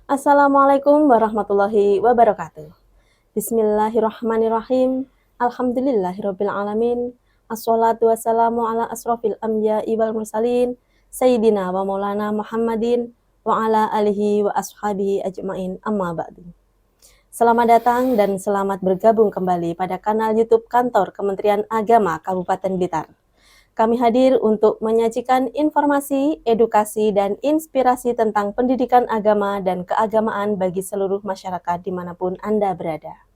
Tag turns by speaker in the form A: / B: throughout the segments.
A: Assalamualaikum warahmatullahi wabarakatuh. Bismillahirrahmanirrahim. Alhamdulillahirabbil alamin. Assalatu wassalamu ala asrofil anbiya'i wal mursalin sayyidina wa maulana Muhammadin wa ala alihi wa ashabihi ajmain, amma ba'du. Selamat datang dan selamat bergabung kembali pada kanal YouTube Kantor Kementerian Agama Kabupaten Blitar. Kami hadir untuk menyajikan informasi, edukasi, dan inspirasi tentang pendidikan agama dan keagamaan bagi seluruh masyarakat dimanapun Anda berada.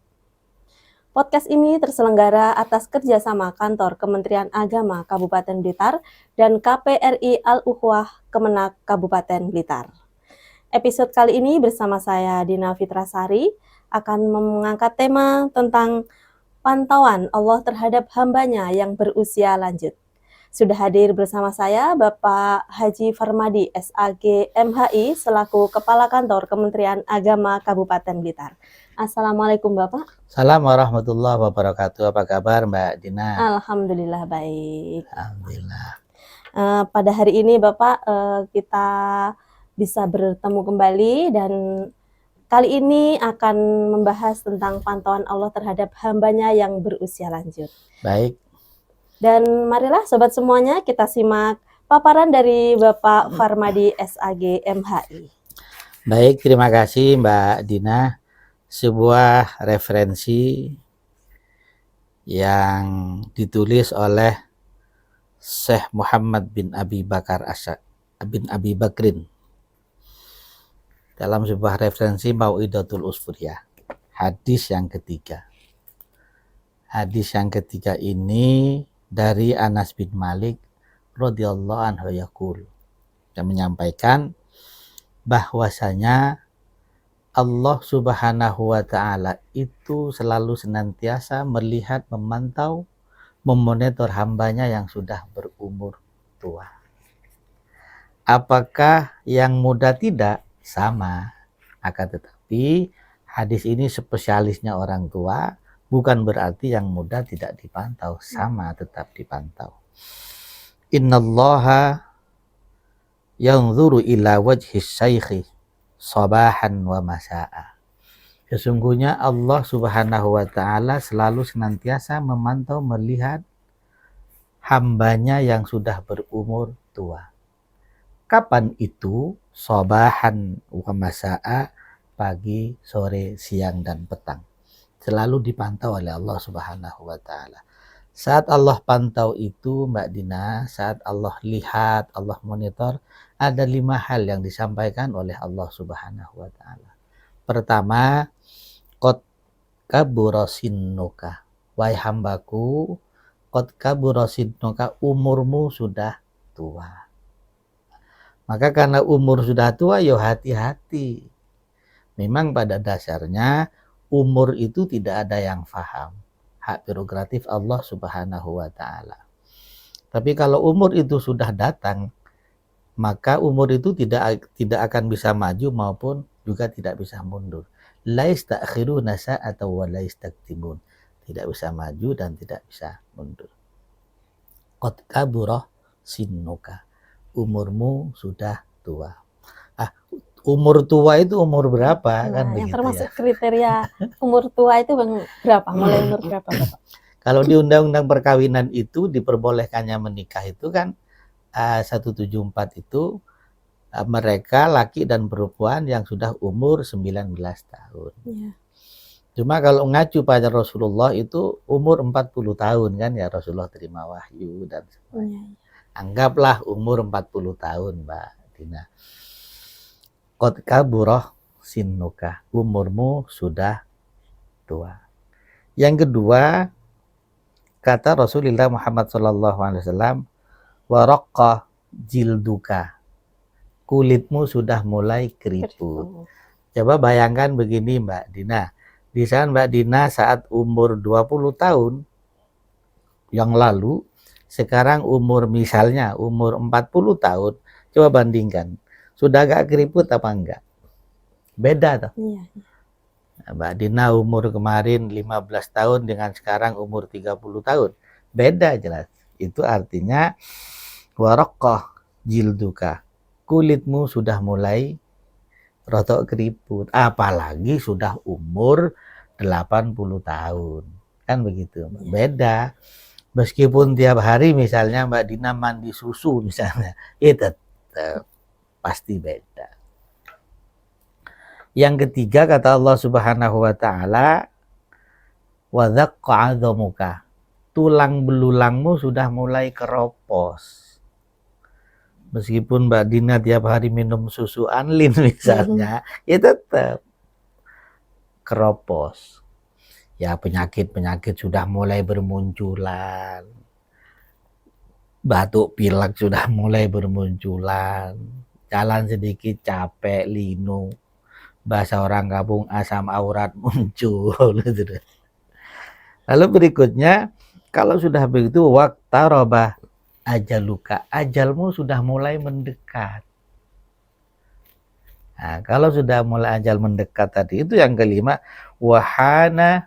A: Podcast ini terselenggara atas kerjasama Kantor Kementerian Agama Kabupaten Blitar dan KPRI Al-Ukhuwah Kemenak Kabupaten Blitar. Episode kali ini bersama saya Dina Fitrasari akan mengangkat tema tentang pantauan Allah terhadap hambanya yang berusia lanjut. Sudah hadir bersama saya Bapak Haji Farmadi SAG MHI selaku Kepala Kantor Kementerian Agama Kabupaten Blitar. Assalamualaikum Bapak.
B: Assalamualaikum warahmatullahi wabarakatuh. Apa kabar Mbak Dina?
A: Alhamdulillah baik.
B: Alhamdulillah.
A: Pada hari ini Bapak kita bisa bertemu kembali dan kali ini akan membahas tentang pantauan Allah terhadap hambanya yang berusia lanjut.
B: Baik.
A: Dan marilah sobat semuanya kita simak paparan dari Bapak Farmadi SAG MHI.
B: Baik, terima kasih Mbak Dina. Sebuah referensi yang ditulis oleh Syekh Muhammad bin Abi Bakrin dalam sebuah referensi Mau'idatul Usfuriyah. Hadis yang ketiga. Hadis yang ketiga ini dari Anas bin Malik radhiyallahu anhu yaqul, yang menyampaikan bahwasanya Allah Subhanahu wa taala itu selalu senantiasa melihat, memantau, memonitor hambanya yang sudah berumur tua. Apakah yang muda? Tidak, sama. Akan tetapi hadis ini spesialisnya orang tua, bukan berarti yang muda tidak dipantau, sama tetap dipantau. Innallaha yanzuru ila wajhis syaikhi sabahan wa masa'a. Sesungguhnya Allah Subhanahu wa taala selalu senantiasa memantau, melihat hambanya yang sudah berumur tua. Kapan itu? Sabahan wa masa'a, pagi, sore, siang dan petang. Selalu dipantau oleh Allah Subhanahu wa taala. Saat Allah pantau itu Mbak Dina, saat Allah lihat, Allah monitor, ada 5 hal yang disampaikan oleh Allah Subhanahu wa taala. Pertama, qad kabura sinnuka. Wahai hambaku, qad kabura sinnuka, umurmu sudah tua. Maka karena umur sudah tua, ya hati-hati. Memang pada dasarnya umur itu tidak ada yang faham. Hak prerogatif Allah Subhanahu wa taala. Tapi kalau umur itu sudah datang, maka umur itu tidak akan bisa maju maupun juga tidak bisa mundur. La yastakhiruna sa'atan wa la yastaktimun. Tidak bisa maju dan tidak bisa mundur. Qad kabura sinnuka. Umurmu sudah tua. Umur tua itu umur berapa?
A: Nah,
B: kan
A: yang
B: begitu
A: termasuk
B: ya.
A: kriteria umur tua itu berapa? Mulai umur berapa Bapak?
B: Kalau di Undang-Undang Perkawinan itu diperbolehkannya menikah itu kan 174 itu mereka laki dan perempuan yang sudah umur 19 tahun.
A: Ya.
B: Cuma kalau ngacu pada Rasulullah itu umur 40 tahun kan ya, Rasulullah terima wahyu dan sebagainya.
A: Ya.
B: Anggaplah umur 40 tahun Mbak Dina. Qad kabura sinnuka, umurmu sudah tua. Yang kedua, kata Rasulullah Muhammad SAW, waraqqa jilduka, kulitmu sudah mulai keriput. Coba bayangkan begini Mbak Dina, di saat Mbak Dina saat umur 20 tahun yang lalu, sekarang umur misalnya umur 40 tahun, coba bandingkan, sudah agak keriput apa enggak? Beda toh.
A: Iya.
B: Mbak Dina umur kemarin 15 tahun dengan sekarang umur 30 tahun. Beda jelas. Itu artinya waraqqah jilduka, kulitmu sudah mulai rotok keriput, apalagi sudah umur 80 tahun. Kan begitu. Beda. Meskipun tiap hari misalnya Mbak Dina mandi susu misalnya, itu tetap pasti beda. Yang ketiga kata Allah Subhanahu wa taala, wa dhaqqa 'adhamuka, tulang belulangmu sudah mulai keropos. Meskipun Mbak Dina tiap hari minum susu Anlin misalnya, ya tetap keropos. Ya penyakit-penyakit sudah mulai bermunculan. Batuk pilek sudah mulai bermunculan. Jalan sedikit capek, linu. Bahasa orang kampung asam aurat muncul. Lalu berikutnya, kalau sudah begitu, waqtaraba ajaluka, ajalmu sudah mulai mendekat. Nah, kalau sudah mulai ajal mendekat tadi, itu yang kelima, wahana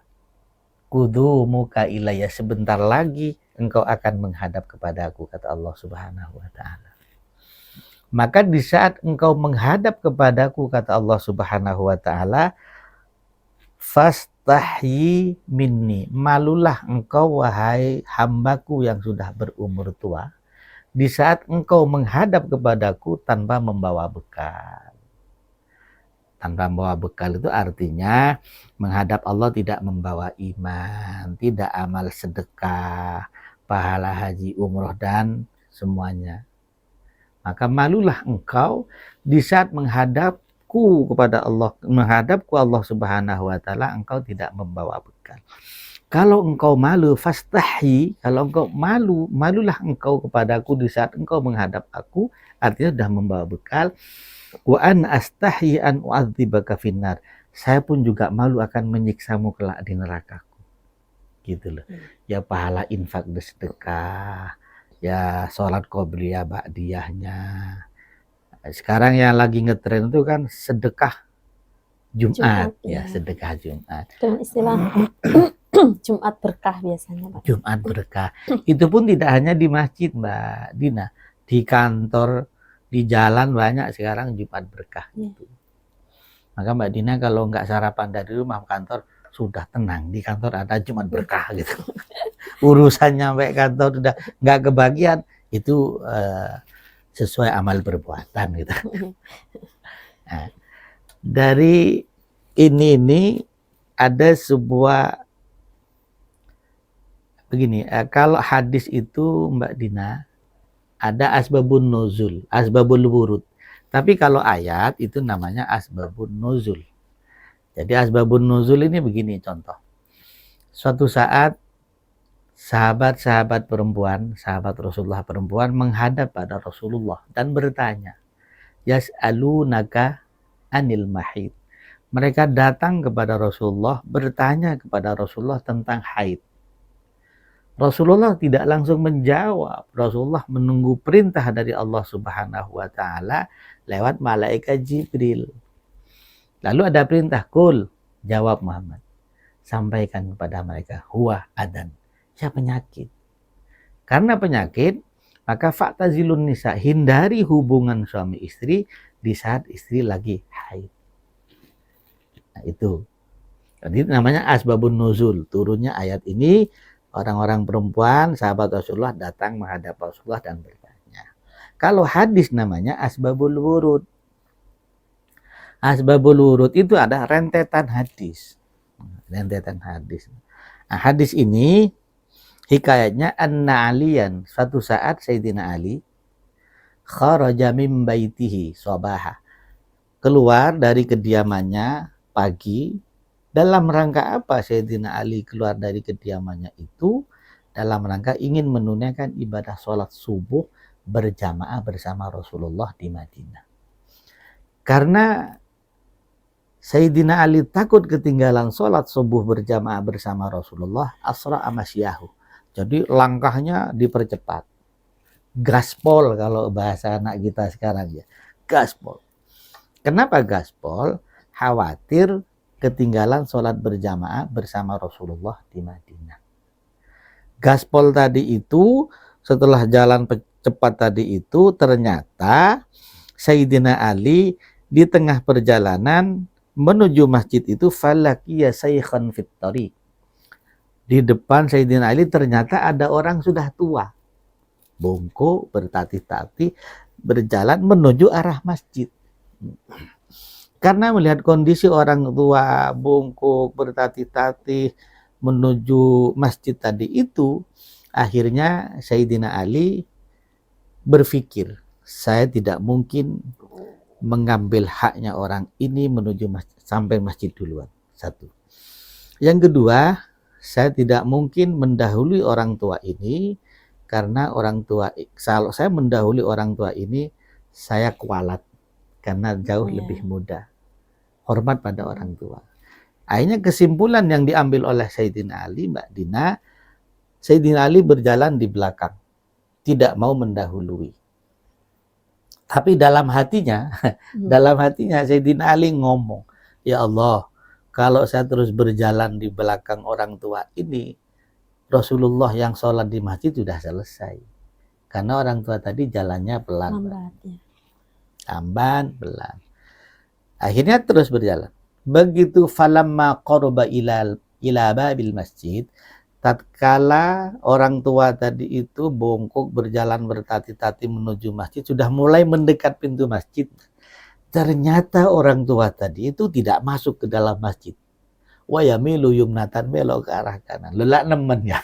B: kudumuka ilayya, sebentar lagi engkau akan menghadap kepadaku, kata Allah Subhanahu wa taala. Maka di saat engkau menghadap kepadaku, kata Allah Subhanahu wa taala, fastahyi minni, malulah engkau wahai hambaku yang sudah berumur tua, di saat engkau menghadap kepadaku tanpa membawa bekal. Tanpa membawa bekal itu artinya menghadap Allah tidak membawa iman, tidak amal sedekah, pahala haji, umroh, dan semuanya. Maka malulah engkau di saat menghadapku kepada Allah, menghadapku Allah Subhanahu wa taala, engkau tidak membawa bekal. Kalau engkau malu, fastahyi, kalau engkau malu, malulah engkau kepadaku di saat engkau menghadap aku, artinya sudah membawa bekal. Wa an astahyi an u'adzibaka finnar, saya pun juga malu akan menyiksamu kelak di nerakaku. Gitu loh. Ya pahala infak bersedekah, ya sholat qobliyah ba'diyahnya. Sekarang yang lagi ngetren itu kan sedekah Jumat, ya sedekah Jumat.
A: Dengan istilah Jumat berkah biasanya, Pak.
B: Jumat berkah. Itu pun tidak hanya di masjid, Mbak Dina. Di kantor, di jalan banyak sekarang Jumat berkah. Gitu. Maka Mbak Dina kalau nggak sarapan dari rumah kantor, sudah tenang. Di kantor ada Jumat berkah gitu. Urusan nyampe kantor sudah nggak kebagian, itu sesuai amal perbuatan gitu. Nah, dari ini ada sebuah begini, kalau hadis itu Mbak Dina ada asbabun nuzul, asbabul wurud. Tapi kalau ayat itu namanya asbabun nuzul. Jadi asbabun nuzul ini begini contoh. Suatu saat sahabat-sahabat perempuan, sahabat Rasulullah perempuan menghadap pada Rasulullah dan bertanya, yas'alunaka anil mahid. Mereka datang kepada Rasulullah, bertanya kepada Rasulullah tentang haid. Rasulullah tidak langsung menjawab. Rasulullah menunggu perintah dari Allah Subhanahu wa taala lewat malaikat Jibril. Lalu ada perintah, kul, jawab Muhammad. Sampaikan kepada mereka, huwa adan, ya penyakit. Karena penyakit, maka fa'tazilun nisa, hindari hubungan suami istri di saat istri lagi haid. Nah itu. Jadi namanya asbabun nuzul, turunnya ayat ini. Orang-orang perempuan, sahabat Rasulullah datang menghadap Rasulullah dan bertanya. Kalau hadis namanya asbabul wurud. Asbabul wurud itu ada rentetan hadis. Rentetan hadis. Nah, hadis ini hikayatnya anna aliyan, suatu saat Sayyidina Ali kharaja min baitihi sabaha, keluar dari kediamannya pagi. Dalam rangka apa Sayyidina Ali keluar dari kediamannya itu? Dalam rangka ingin menunaikan ibadah sholat subuh berjamaah bersama Rasulullah di Madinah. Karena Sayyidina Ali takut ketinggalan sholat subuh berjamaah bersama Rasulullah, asra amasyahu. Jadi langkahnya dipercepat. Gaspol kalau bahasa anak kita sekarang ya. Gaspol. Kenapa gaspol? Khawatir ketinggalan sholat berjamaah bersama Rasulullah di Madinah. Gaspol tadi itu setelah jalan cepat tadi itu, ternyata Sayyidina Ali di tengah perjalanan menuju masjid itu falakiya saykhan fit tariq. Di depan Sayyidina Ali ternyata ada orang sudah tua, bongkok, bertatih-tatih, berjalan menuju arah masjid. Karena melihat kondisi orang tua bongkok, bertatih-tatih menuju masjid tadi itu, akhirnya Sayyidina Ali berpikir, saya tidak mungkin mengambil haknya orang ini menuju masjid, sampai masjid duluan. Satu. Yang kedua, saya tidak mungkin mendahului orang tua ini, karena orang tua, kalau saya mendahului orang tua ini, saya kualat karena jauh lebih muda. Hormat pada orang tua. Akhirnya kesimpulan yang diambil oleh Sayyidina Ali, Mbak Dina, Sayyidina Ali berjalan di belakang, tidak mau mendahului. Tapi dalam hatinya Sayyidina Ali ngomong, ya Allah, kalau saya terus berjalan di belakang orang tua ini, Rasulullah yang sholat di masjid sudah selesai. Karena orang tua tadi jalannya pelan. Lamban, pelan. Akhirnya terus berjalan. Begitu falamma qurba ila babil masjid, tatkala orang tua tadi itu bongkok berjalan bertatih-tatih menuju masjid, sudah mulai mendekat pintu masjid, ternyata orang tua tadi itu tidak masuk ke dalam masjid. Wa yamilu yumnatan, belok ke arah kanan. Lelak nemen ya.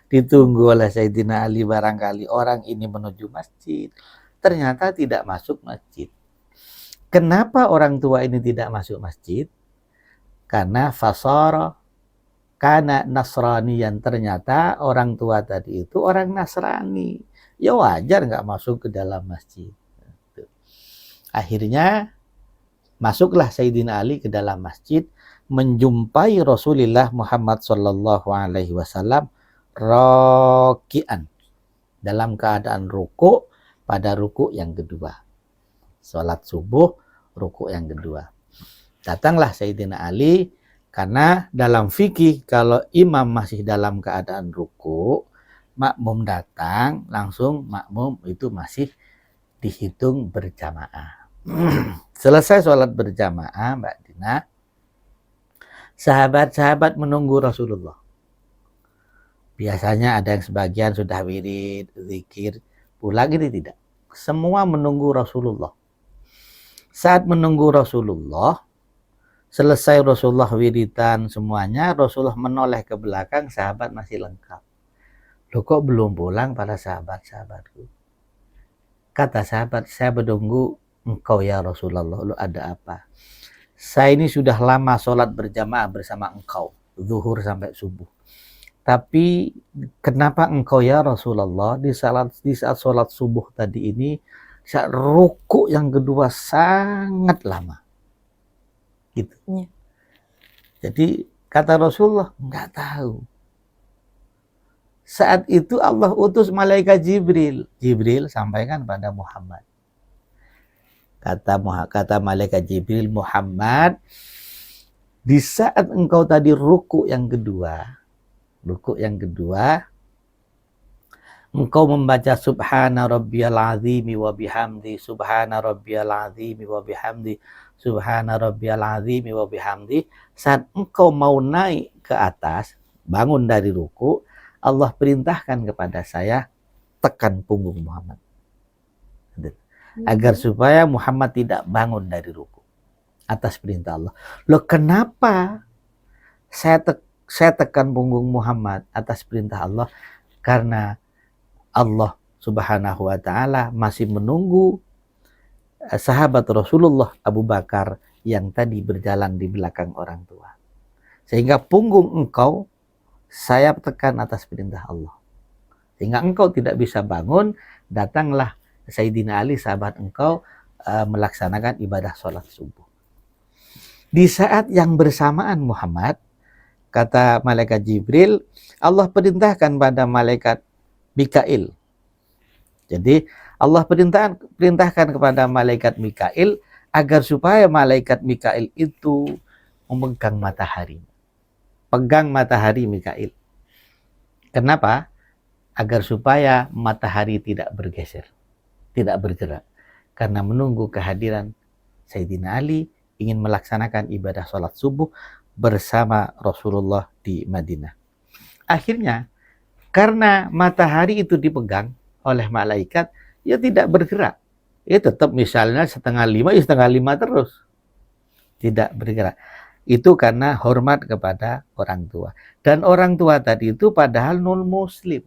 B: Ditunggu oleh Sayyidina Ali, barangkali orang ini menuju masjid, ternyata tidak masuk masjid. Kenapa orang tua ini tidak masuk masjid? Karena fasara kana Nasrani, yang ternyata orang tua tadi itu orang Nasrani. Ya wajar nggak masuk ke dalam masjid. Akhirnya masuklah Sayyidina Ali ke dalam masjid, menjumpai Rasulullah Muhammad Sallallahu Alaihi Wasallam raki'an, dalam keadaan ruku, pada ruku yang kedua. Sholat subuh, ruku yang kedua. Datanglah Sayyidina Ali, karena dalam fikih kalau imam masih dalam keadaan ruku, makmum datang, langsung makmum itu masih dihitung berjamaah. Selesai sholat berjamaah, Mbak Dina, sahabat-sahabat menunggu Rasulullah. Biasanya ada yang sebagian sudah wirid, zikir, pulang, ini tidak. Semua menunggu Rasulullah. Saat menunggu Rasulullah, selesai Rasulullah wiridan semuanya, Rasulullah menoleh ke belakang, sahabat masih lengkap. Loh, kok belum pulang para sahabat-sahabatku? Kata sahabat, saya menunggu engkau ya Rasulullah. Lu ada apa? Saya ini sudah lama sholat berjamaah bersama engkau, zuhur sampai subuh. Tapi kenapa engkau ya Rasulullah di saat sholat subuh tadi ini, saat ruku yang kedua sangat lama? Gitu. Ya. Jadi kata Rasulullah, nggak tahu. Saat itu Allah utus malaikat Jibril. Jibril sampaikan pada Muhammad. Kata malaikat Jibril, Muhammad, di saat engkau tadi ruku yang kedua, engkau membaca subhana rabbiyal azimi wa bihamdi, subhana rabbiyal azimi wa bihamdi, subhana rabbiyal azimi wa bihamdi. Saat engkau mau naik ke atas, bangun dari ruku, Allah perintahkan kepada saya, tekan punggung Muhammad, agar supaya Muhammad tidak bangun dari ruku, atas perintah Allah. Loh, kenapa saya tekan punggung Muhammad atas perintah Allah? Karena Allah Subhanahu wa ta'ala masih menunggu sahabat Rasulullah Abu Bakar yang tadi berjalan di belakang orang tua. Sehingga punggung engkau saya tekan atas perintah Allah. Sehingga engkau tidak bisa bangun, datanglah Sayyidina Ali sahabat engkau melaksanakan ibadah sholat subuh. Di saat yang bersamaan Muhammad, kata malaikat Jibril, Allah perintahkan pada malaikat Mikail. Jadi Allah perintahkan kepada malaikat Mikail agar supaya malaikat Mikail itu memegang matahari. Pegang matahari Mikail. Kenapa? agar supaya matahari tidak bergeser, tidak bergerak, karena menunggu kehadiran Sayyidina Ali ingin melaksanakan ibadah sholat subuh bersama Rasulullah di Madinah. Akhirnya karena matahari itu dipegang oleh malaikat, ya tidak bergerak. Ya tetap misalnya 4:30, ya 4:30 terus. Tidak bergerak. Itu karena hormat kepada orang tua. Dan orang tua tadi itu padahal non muslim.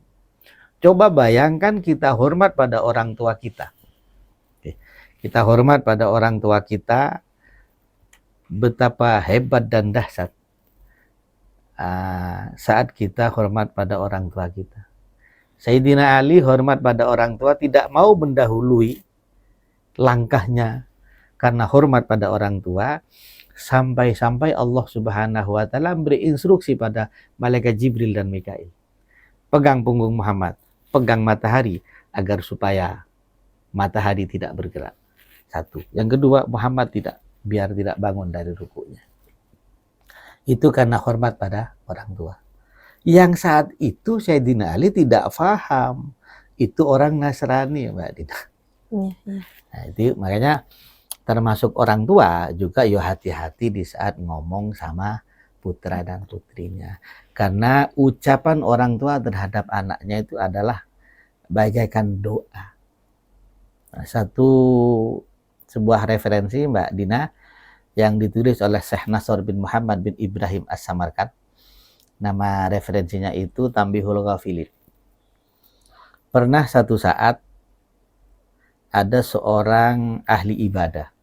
B: Coba bayangkan kita hormat pada orang tua kita. Kita hormat pada orang tua kita, betapa hebat dan dahsyat saat kita hormat pada orang tua kita. Sayyidina Ali hormat pada orang tua, tidak mau mendahului langkahnya karena hormat pada orang tua, sampai-sampai Allah Subhanahu wa taala beri instruksi pada malaikat Jibril dan Mikail. Pegang punggung Muhammad, pegang matahari agar supaya matahari tidak bergerak. Satu. Yang kedua, Muhammad biar tidak bangun dari rukunya. Itu karena hormat pada orang tua. Yang saat itu Sayyidina Ali tidak paham itu orang Nasrani, Mbak Dina.
A: Iya, iya.
B: Nah, itu makanya termasuk orang tua juga yo hati-hati di saat ngomong sama putra dan putrinya. Karena ucapan orang tua terhadap anaknya itu adalah bagaikan doa. Nah, sebuah referensi Mbak Dina yang ditulis oleh Syekh Nasr bin Muhammad bin Ibrahim As-Samarkand. Nama referensinya itu Tambihul Ghafilin. Pernah satu saat ada seorang ahli ibadah,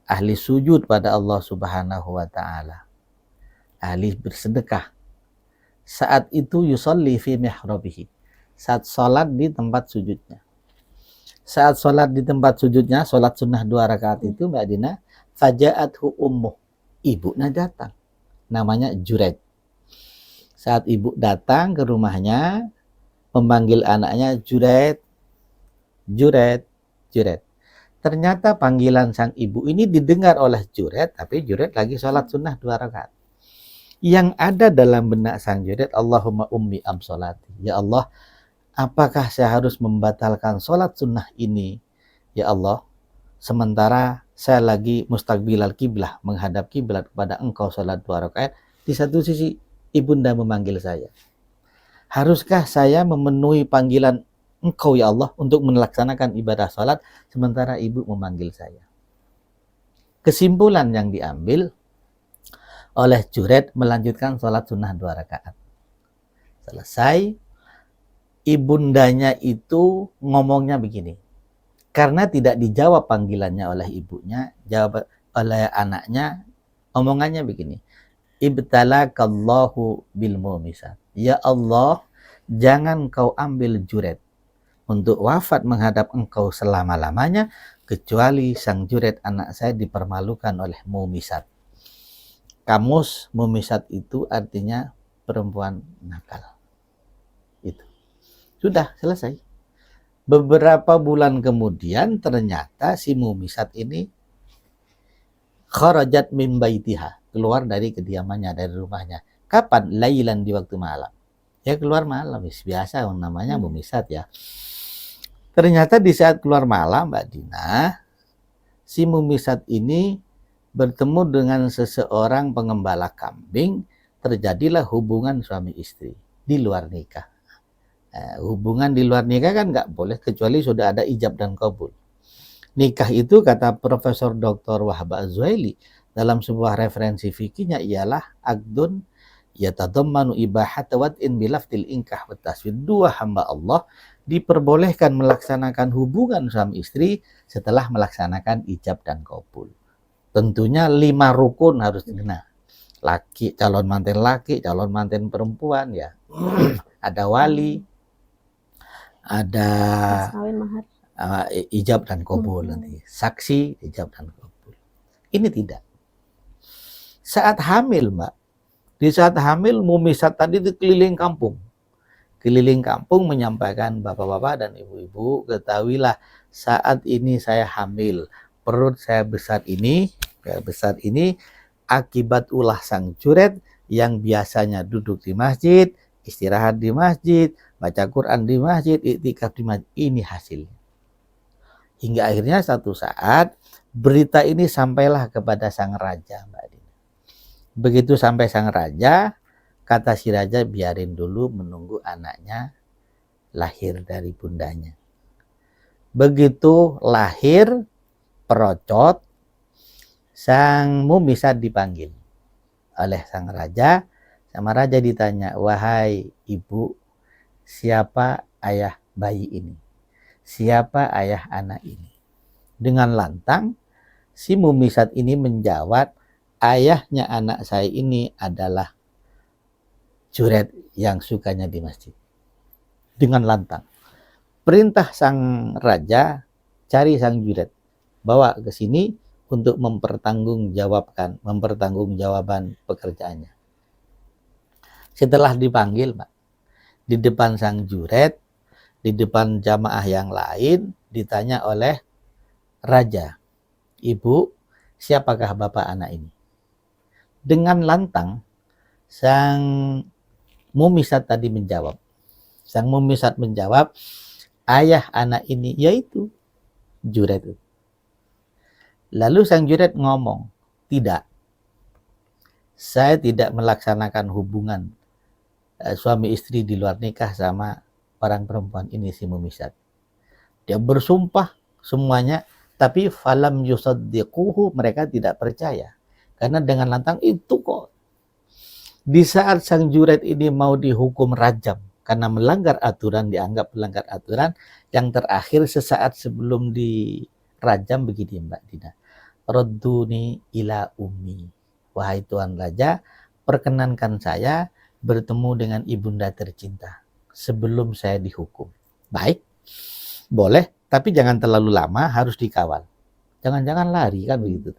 B: ahli sujud pada Allah Subhanahu wa taala, ahli bersedekah. Saat itu yusolli fi mihrabihi, saat sholat di tempat sujudnya. Saat sholat di tempat sujudnya, sholat sunnah 2 rakaat itu Mbak Dina, faja'athu ummuh, ibunya datang, namanya Juret. Saat ibu datang ke rumahnya, memanggil anaknya Juret, Juret, Juret. Ternyata panggilan sang ibu ini didengar oleh Juret, tapi Juret lagi sholat sunnah 2 rakaat. Yang ada dalam benak sang Juret, Allahumma ummi am sholati. Ya Allah, apakah saya harus membatalkan sholat sunnah ini? Ya Allah, sementara saya lagi mustaqbilal kiblah, menghadap kiblat kepada engkau sholat 2 rakaat. Di satu sisi, ibunda memanggil saya. Haruskah saya memenuhi panggilan engkau ya Allah untuk melaksanakan ibadah salat sementara ibu memanggil saya? Kesimpulan yang diambil oleh Juret melanjutkan salat sunnah 2 rakaat. Selesai, ibundanya itu ngomongnya begini. Karena tidak dijawab panggilannya oleh ibunya, jawab oleh anaknya, omongannya begini. Ibtalakallahu bil mumisat. Ya Allah, jangan kau ambil Juret untuk wafat menghadap engkau selama-lamanya, kecuali sang Juret anak saya dipermalukan oleh mumisat. Kamus mumisat itu artinya perempuan nakal. Itu. Sudah selesai. Beberapa bulan kemudian ternyata si mumisat ini kharajat min baitiha, keluar dari kediamannya, dari rumahnya. Kapan? Lailan, di waktu malam. Ya keluar malam, biasa namanya mumisat ya. Ternyata di saat keluar malam Mbak Dina, si mumisat ini bertemu dengan seseorang pengembala kambing, terjadilah hubungan suami istri di luar nikah. Hubungan di luar nikah kan nggak boleh kecuali sudah ada ijab dan qabul. Nikah itu kata Profesor Dr. Wahab Az-Zuhaili dalam sebuah referensi fikihnya ialah aqdun yatadammanu ibahata wad'in bilafdil inkah wa taswid. Dua hamba Allah diperbolehkan melaksanakan hubungan suami istri setelah melaksanakan ijab dan qabul. Tentunya 5 rukun harus dikenal. Laki, calon manten laki, calon manten perempuan ya. Ada wali, ada
A: Kawin mahar.
B: ijab dan qabul nanti. Saksi, ijab dan qabul. Ini tidak. Saat hamil, Mbak. Di saat hamil, mumisat tadi itu keliling kampung. Keliling kampung menyampaikan bapak-bapak dan ibu-ibu, ketahuilah saat ini saya hamil. Perut saya besar ini akibat ulah sang Juret yang biasanya duduk di masjid, istirahat di masjid, baca Quran di masjid, iktikaf di masjid. Ini hasilnya. Hingga akhirnya satu saat berita ini sampailah kepada sang raja, Mbak Dina. Begitu sampai sang raja, kata si raja, biarin dulu menunggu anaknya lahir dari bundanya. Begitu lahir, perocot, sang Mumisat dipanggil oleh sang raja. Sama raja ditanya, wahai ibu, siapa ayah bayi ini? Siapa ayah anak ini? Dengan lantang, si Mumisat ini menjawab, ayahnya anak saya ini adalah Juret yang sukanya di masjid. Dengan lantang. Perintah sang raja, cari sang Juret, bawa ke sini untuk mempertanggungjawabkan pekerjaannya. Setelah dipanggil, Pak, di depan sang Juret, di depan jamaah yang lain, ditanya oleh raja, ibu, siapakah bapak anak ini? Dengan lantang, sang Mumisat tadi menjawab. Sang Mumisat menjawab, ayah anak ini yaitu Juret. Lalu sang Juret ngomong, tidak, saya tidak melaksanakan hubungan suami istri di luar nikah sama orang perempuan ini, si Mumisat. Dia bersumpah semuanya, tapi falam yusaddiquhu, mereka tidak percaya. Karena dengan lantang itu kok. Di saat sang Juret ini mau dihukum rajam karena melanggar aturan, dianggap melanggar aturan, yang terakhir sesaat sebelum dirajam begini, Mbak Dina. Radduni ila ummi. Wahai Tuan Raja, perkenankan saya bertemu dengan ibunda tercinta sebelum saya dihukum. Baik, boleh, tapi jangan terlalu lama, harus dikawal. Jangan-jangan lari, kan begitu.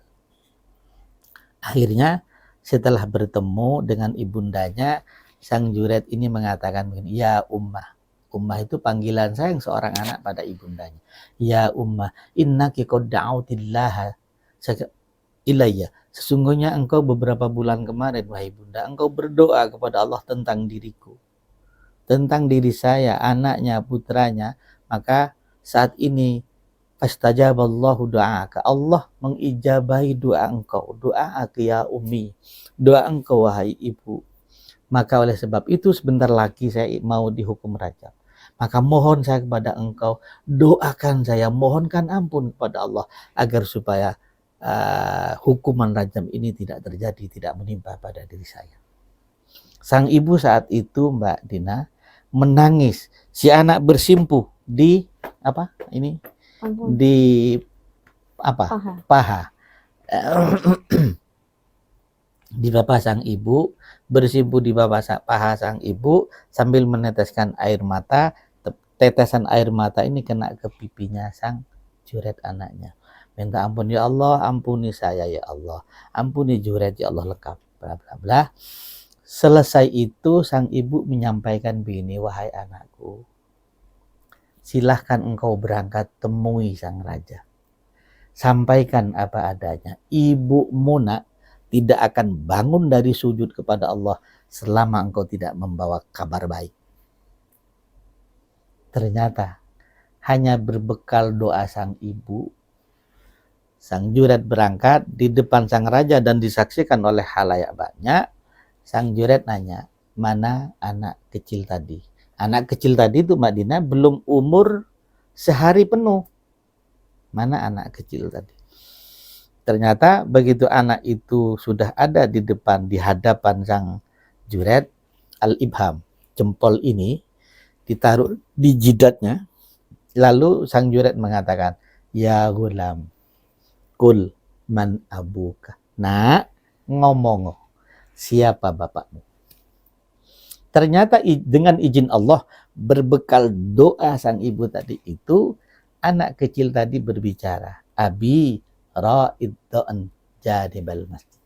B: Akhirnya setelah bertemu dengan ibundanya, sang Juret ini mengatakan begini, ya ummah. Ummah itu panggilan sayang seorang anak pada ibundanya. Ya ummah, innaki qad da'autillaha ilayya. Sesungguhnya engkau beberapa bulan kemarin, wahai bunda, engkau berdoa kepada Allah tentang diriku, tentang diri saya, anaknya, putranya. Maka saat ini fastajaballahu du'aka, Allah mengijabahi doa engkau, doa ya ummi, doa engkau wahai ibu. Maka oleh sebab itu sebentar lagi saya mau dihukum rajam. Maka mohon saya kepada engkau, doakan saya, mohonkan ampun kepada Allah agar supaya hukuman rajam ini tidak terjadi, tidak menimpa pada diri saya. Sang ibu saat itu, Mbak Dina, menangis. Si anak bersimpuh di apa ini? Di apa? Paha. Di paha sang ibu, bersimpuh di paha sang ibu sambil meneteskan air mata. Tetesan air mata ini kena ke pipinya sang Juret anaknya. Minta ampun, ya Allah, ampuni saya ya Allah, ampuni Juret ya Allah, lengkap bla bla bla. Selesai itu sang ibu menyampaikan begini, wahai anakku, silahkan engkau berangkat temui sang raja, sampaikan apa adanya, ibu Muna tidak akan bangun dari sujud kepada Allah selama engkau tidak membawa kabar baik. Ternyata hanya berbekal doa sang ibu, sang Juret berangkat di depan sang raja dan disaksikan oleh halayak banyak. Sang Juret nanya, mana anak kecil tadi? Anak kecil tadi itu, Mbak Dina, belum umur sehari penuh. Mana anak kecil tadi? Ternyata begitu anak itu sudah ada di depan, di hadapan sang Juret, al-ibham, jempol ini ditaruh di jidatnya. Lalu sang Juret mengatakan, ya gulam, kul man abuka. Nak, ngomong, siapa bapakmu? Ternyata dengan izin Allah, berbekal doa sang ibu tadi itu, anak kecil tadi berbicara, abi ra'iddo'an jadibal masjid.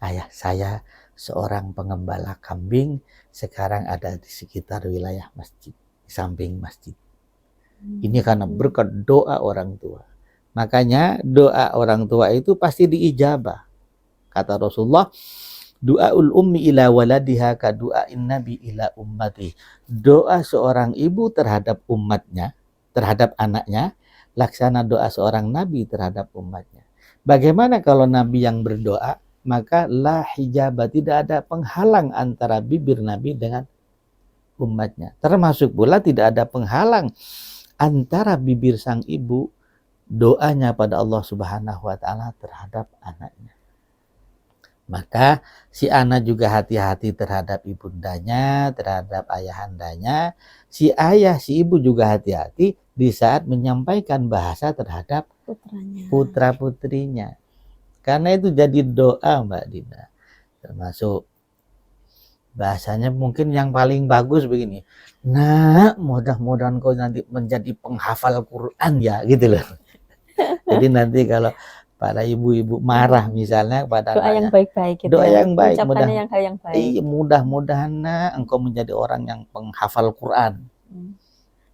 B: Ayah saya seorang pengembala kambing, sekarang ada di sekitar wilayah masjid, di samping masjid. Ini karena berkat doa orang tua. Makanya doa orang tua itu pasti diijabah. Kata Rasulullah, Du'aul ummi ila waladiha ka du'ain nabi ila ummati. Doa seorang ibu terhadap umatnya, terhadap anaknya, laksana doa seorang nabi terhadap umatnya. Bagaimana kalau nabi yang berdoa? Maka la hijaba, tidak ada penghalang antara bibir nabi dengan umatnya. Termasuk pula tidak ada penghalang antara bibir sang ibu doanya pada Allah Subhanahu wa taala terhadap anaknya. Maka si anak juga hati-hati terhadap ibundanya, terhadap ayahandanya. Si ayah, si ibu juga hati-hati di saat menyampaikan bahasa terhadap
A: Putranya.
B: putra-putrinya. Karena itu jadi doa, Mbak Dina. Termasuk bahasanya mungkin yang paling bagus begini. Nah, mudah-mudahan kau nanti menjadi penghafal Quran ya, gitu loh. Jadi nanti kalau para ibu-ibu marah misalnya pada
A: Doa yang
B: anaknya,
A: baik-baik gitu
B: doa
A: ya.
B: yang baik,
A: Ucapannya yang hal yang baik.
B: mudah-mudahan nak engkau menjadi orang yang penghafal Quran.
A: Hmm.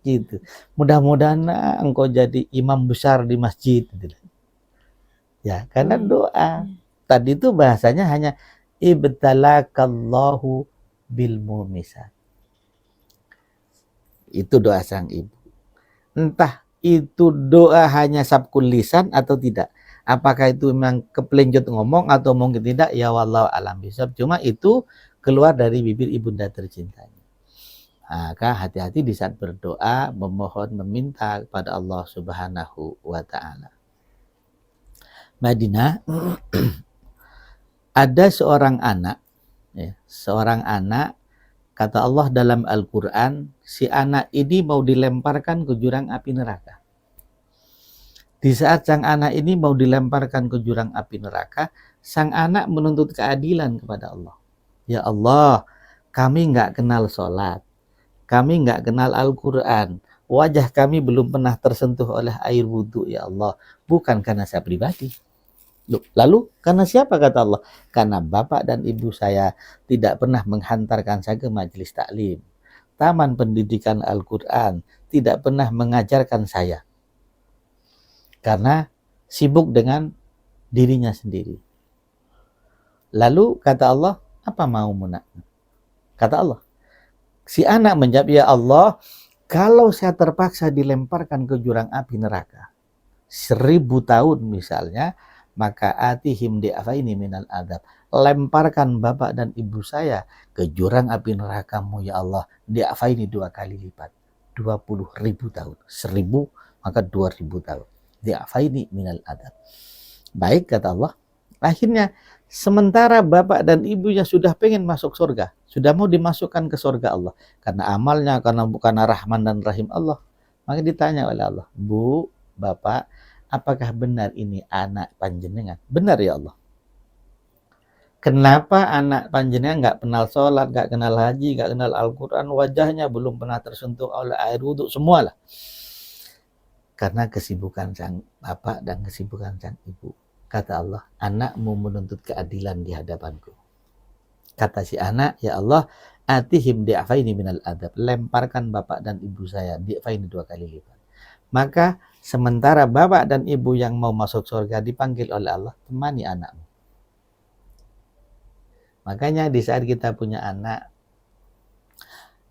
B: Gitu. Mudah-mudahan nak engkau jadi imam besar di masjid. Gitu. Ya, karena doa. Tadi itu bahasanya hanya ibtalakallahu bil mumisat. Itu doa sang ibu. Entah itu doa hanya sabkul lisan atau tidak. Apakah itu memang kepelenjut ngomong atau mungkin tidak, ya wallahu alam bisawab. Cuma itu keluar dari bibir ibunda tercintanya. Maka hati-hati di saat berdoa, memohon, meminta kepada Allah Subhanahu wa taala. Madinah, ada seorang anak, kata Allah dalam Al-Quran, si anak ini mau dilemparkan ke jurang api neraka. Di saat sang anak ini mau dilemparkan ke jurang api neraka, sang anak menuntut keadilan kepada Allah. Ya Allah, kami nggak kenal sholat, kami nggak kenal Al-Quran, wajah kami belum pernah tersentuh oleh air wudhu, ya Allah. Bukan karena saya pribadi. Lalu karena siapa, kata Allah? Karena bapak dan ibu saya tidak pernah menghantarkan saya ke majelis taklim, taman pendidikan Al-Quran, tidak pernah mengajarkan saya. Karena sibuk dengan dirinya sendiri. Lalu kata Allah, apa mau nak? Kata Allah, si anak menjawab, ya Allah, kalau saya terpaksa dilemparkan ke jurang api neraka 1000 tahun misalnya, maka atihim di'afaini minal adab. Lemparkan bapak dan ibu saya ke jurang api neraka-Mu ya Allah, di'afaini 2 kali lipat. 20.000 tahun. 1000 maka 2000 tahun. Di'afaini minal adab. Baik, kata Allah. Akhirnya sementara bapak dan ibunya sudah pengen masuk surga, sudah mau dimasukkan ke surga Allah karena amalnya, karena Rahman dan Rahim Allah. Maka ditanya oleh Allah, Bu, Bapak, apakah benar ini anak panjenengan? Benar ya Allah. Kenapa anak panjenengan nggak kenal sholat, nggak kenal haji, nggak kenal Al-Quran, wajahnya belum pernah tersentuh oleh air wudhu, semualah. Karena kesibukan sang bapak dan kesibukan sang ibu. Kata Allah, anakmu menuntut keadilan di hadapanku. Kata si anak, ya Allah, atihim di'afaini minal adab. Lemparkan bapak dan ibu saya, di'afaini 2 kali lipat. Maka sementara bapak dan ibu yang mau masuk surga dipanggil oleh Allah, temani anakmu. Makanya di saat kita punya anak,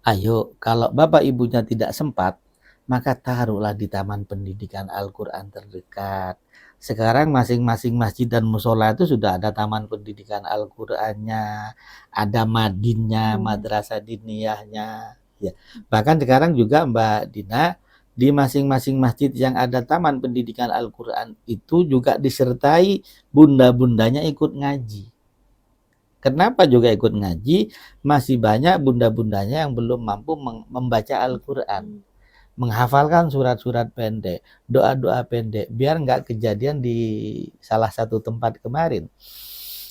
B: ayo kalau bapak ibunya tidak sempat, maka taruhlah di taman pendidikan Al-Quran terdekat. Sekarang masing-masing masjid dan musola itu sudah ada taman pendidikan Al-Qurannya, ada madinnya, madrasah diniyahnya. Ya. Bahkan sekarang juga Mbak Dina, di masing-masing masjid yang ada taman pendidikan Al-Quran itu juga disertai bunda-bundanya ikut ngaji. Kenapa juga ikut ngaji? Masih banyak bunda-bundanya yang belum mampu membaca Al-Quran, menghafalkan surat-surat pendek, doa-doa pendek, biar nggak kejadian di salah satu tempat kemarin.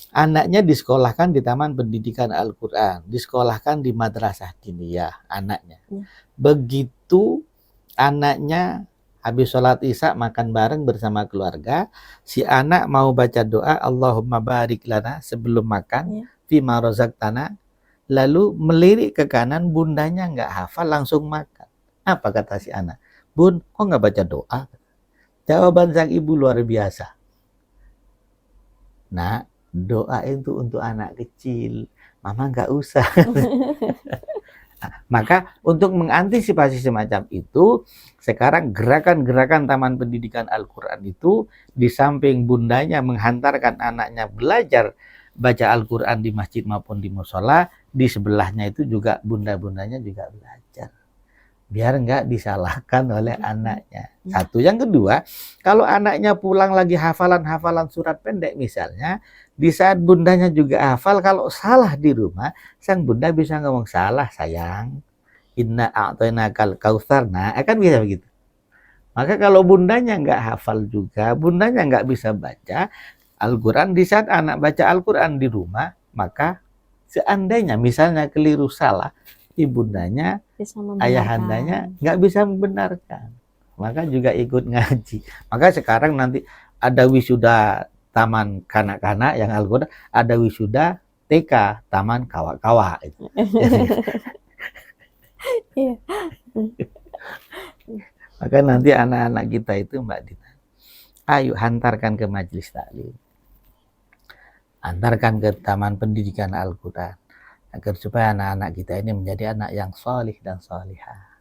B: Anaknya disekolahkan di taman pendidikan Al-Quran, disekolahkan di madrasah diniyah anaknya. Begitu anaknya habis sholat isya makan bareng bersama keluarga, si anak mau baca doa Allahumma barik lana sebelum makan, fima razaqtana, lalu melirik ke kanan, bundanya nggak hafal, langsung makan. Apa kata si anak? Bun, kok nggak baca doa? Jawaban sang ibu luar biasa. Nah, doa itu untuk anak kecil, mama nggak usah. Maka untuk mengantisipasi semacam itu, sekarang gerakan-gerakan Taman Pendidikan Al-Quran itu, di samping bundanya menghantarkan anaknya belajar baca Al-Quran di masjid maupun di musola, di sebelahnya itu juga bunda-bundanya juga belajar. Biar nggak disalahkan oleh anaknya. Satu. Yang kedua, kalau anaknya pulang lagi hafalan-hafalan surat pendek misalnya, di saat bundanya juga hafal, kalau salah di rumah, sang bunda bisa ngomong, salah sayang, inna a'tainakal kautsar, nah akan bisa begitu. Maka kalau bundanya nggak hafal juga, bundanya nggak bisa baca Al-Quran, di saat anak baca Al-Quran di rumah, maka seandainya misalnya keliru salah, ibundanya,
A: Bisa
B: ayahandanya
A: membenarkan.
B: nggak bisa membenarkan, maka juga ikut ngaji. Maka sekarang nanti ada wisuda taman kanak-kanak yang Al-Quran, ada wisuda TK taman kawa-kawa itu.
A: Iya.
B: Maka nanti anak-anak kita itu Mbak Dina, ayo hantarkan ke majelis taklim, hantarkan ke taman pendidikan Al-Quran, agar supaya anak-anak kita ini menjadi anak yang solih dan solihah.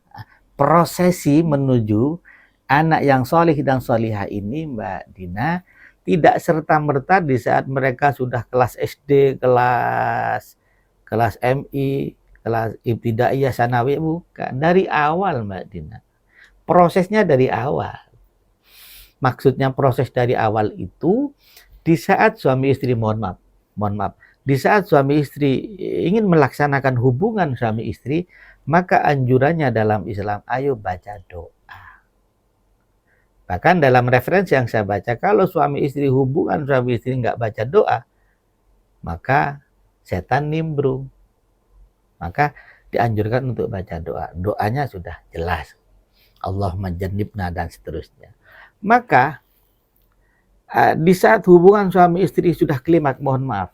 B: Prosesi menuju anak yang solih dan solihah ini Mbak Dina, tidak serta-merta di saat mereka sudah kelas SD, kelas MI, kelas ibtidaiyah, sanawiyah, bukan. Dari awal Mbak Dina. Prosesnya dari awal. Maksudnya proses dari awal itu, di saat suami istri, mohon maaf, di saat suami istri ingin melaksanakan hubungan suami istri, maka anjurannya dalam Islam, ayo baca doa. Bahkan dalam referensi yang saya baca, kalau suami istri hubungan suami istri nggak baca doa, maka setan nimbrung. Maka dianjurkan untuk baca doa. Doanya sudah jelas. Allahumma jannibna dan seterusnya. Maka di saat hubungan suami istri sudah klimaks, mohon maaf,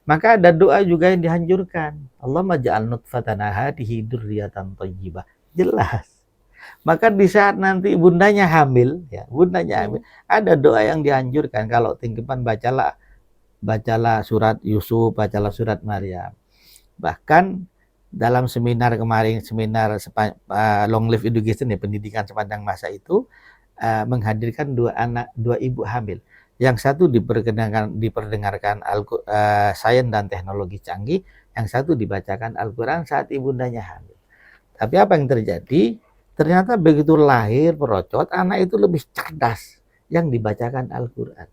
B: maka ada doa juga yang dianjurkan. Allahumma ja'al nutfatan hadihi dzurriyyatan thayyibah. Jelas. Maka di saat nanti bundanya hamil, ada doa yang dianjurkan. Kalau tinggipan bacalah surat Yusuf, bacalah surat Maryam. Bahkan dalam seminar kemarin, long live education, pendidikan sepanjang masa itu, menghadirkan dua ibu hamil. Yang satu diperdengarkan sains dan teknologi canggih, yang satu dibacakan Al-Quran saat ibundanya hamil. Tapi apa yang terjadi? Ternyata begitu lahir perocot, anak itu lebih cerdas yang dibacakan Al-Quran.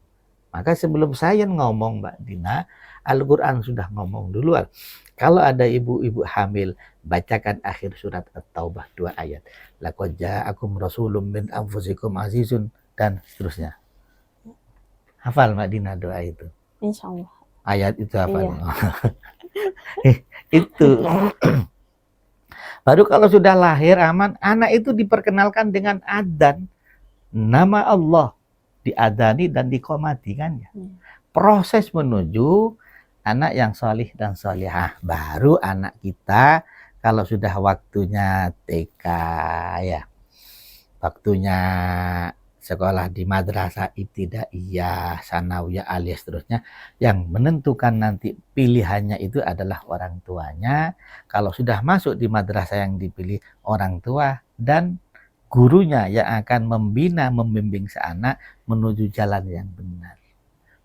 B: Maka sebelum saya ngomong Mbak Dina, Al-Quran sudah ngomong duluan. Kalau ada ibu-ibu hamil, bacakan akhir surat At-Taubah 2 ayat. Laqad ja'akum rasulun min anfusikum azizun, dan seterusnya. Hafal Mbak Dina doa itu?
A: Insya Allah.
B: Ayat itu hafal.
A: Iya.
B: Itu. Baru kalau sudah lahir aman, anak itu diperkenalkan dengan adzan. Nama Allah diadani dan diqomati kan ya. Proses menuju anak yang solih dan solihah. Baru anak kita kalau sudah waktunya TK ya, waktunya sekolah di madrasah ibtidaiyah, sanawiyah, alias seterusnya, yang menentukan nanti pilihannya itu adalah orang tuanya. Kalau sudah masuk di madrasah yang dipilih orang tua, dan gurunya yang akan membina, membimbing si anak menuju jalan yang benar.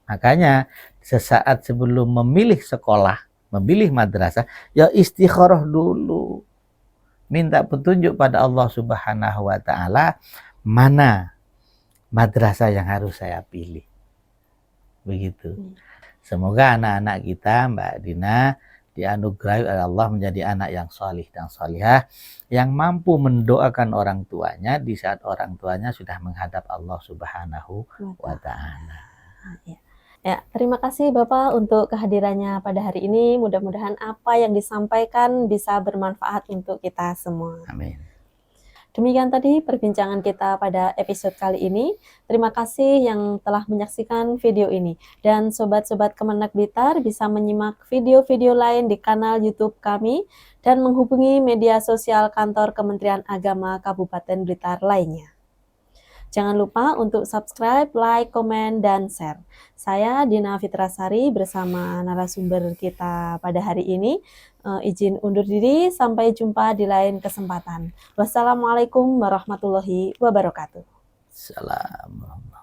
B: Makanya sesaat sebelum memilih sekolah, memilih madrasah, ya istikharah dulu. Minta petunjuk pada Allah Subhanahu wa Ta'ala, mana madrasah yang harus saya pilih. Begitu. Semoga anak-anak kita, Mbak Dina, dianugerahi oleh Allah menjadi anak yang solih dan solihah, yang mampu mendoakan orang tuanya di saat orang tuanya sudah menghadap Allah Subhanahu wa Ta'ala.
A: Ya, terima kasih Bapak untuk kehadirannya pada hari ini. Mudah-mudahan apa yang disampaikan bisa bermanfaat untuk kita semua.
B: Amin.
A: Demikian tadi perbincangan kita pada episode kali ini. Terima kasih yang telah menyaksikan video ini. Dan sobat-sobat Kemenak Blitar bisa menyimak video-video lain di kanal YouTube kami dan menghubungi media sosial kantor Kementerian Agama Kabupaten Blitar lainnya. Jangan lupa untuk subscribe, like, komen, dan share. Saya Dina Fitrasari bersama narasumber kita pada hari ini. Izin undur diri, sampai jumpa di lain kesempatan. Wassalamualaikum warahmatullahi wabarakatuh.
B: Salam.